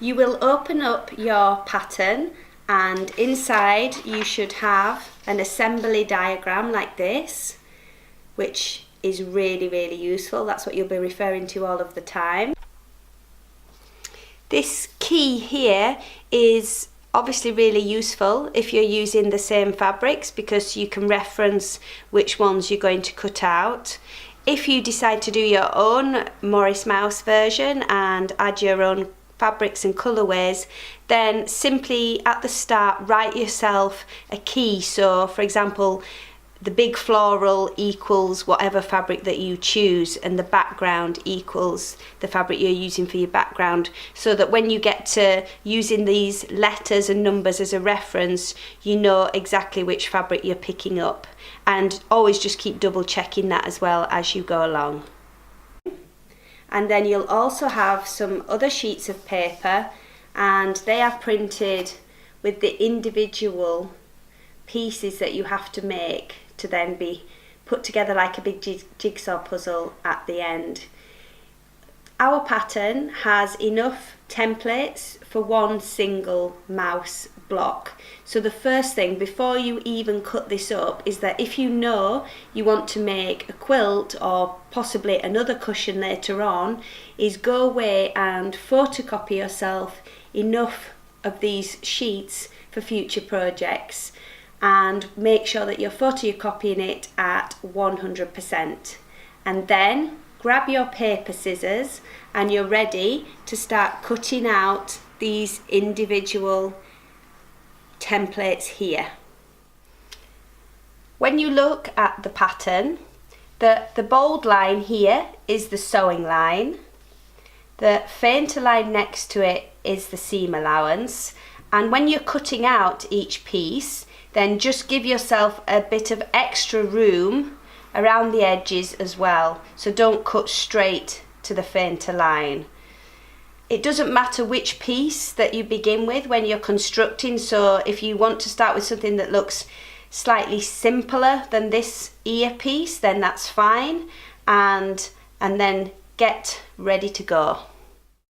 You will open up your pattern and inside you should have an assembly diagram like this, which is really useful. That's what you'll be referring to all of the time. This key here is obviously really useful if you're using the same fabrics, because you can reference which ones you're going to cut out. If you decide to do your own Morris Mouse version and add your own fabrics and colourways, then simply at the start write yourself a key. So for example, the big floral equals whatever fabric that you choose, and the background equals the fabric you're using for your background, so that when you get to using these letters and numbers as a reference, you know exactly which fabric you're picking up. And always just keep double checking that as well as you go along. And then you'll also have some other sheets of paper, and they are printed with the individual pieces that you have to make to then be put together like a big jigsaw puzzle at the end. Our pattern has enough templates for one single mouse block. So the first thing before you even cut this up is that if you know you want to make a quilt or possibly another cushion later on, is go away and photocopy yourself enough of these sheets for future projects, and make sure that you're photocopying it at 100%. And then grab your paper scissors and you're ready to start cutting out these individual templates here. When you look at the pattern, the bold line here is the sewing line, the fainter line next to it is the seam allowance, and when you're cutting out each piece, then just give yourself a bit of extra room around the edges as well. So don't cut straight to the fainter line. It doesn't matter which piece that you begin with when you're constructing. So if you want to start with something that looks slightly simpler than this ear piece, then that's fine. And then get ready to go.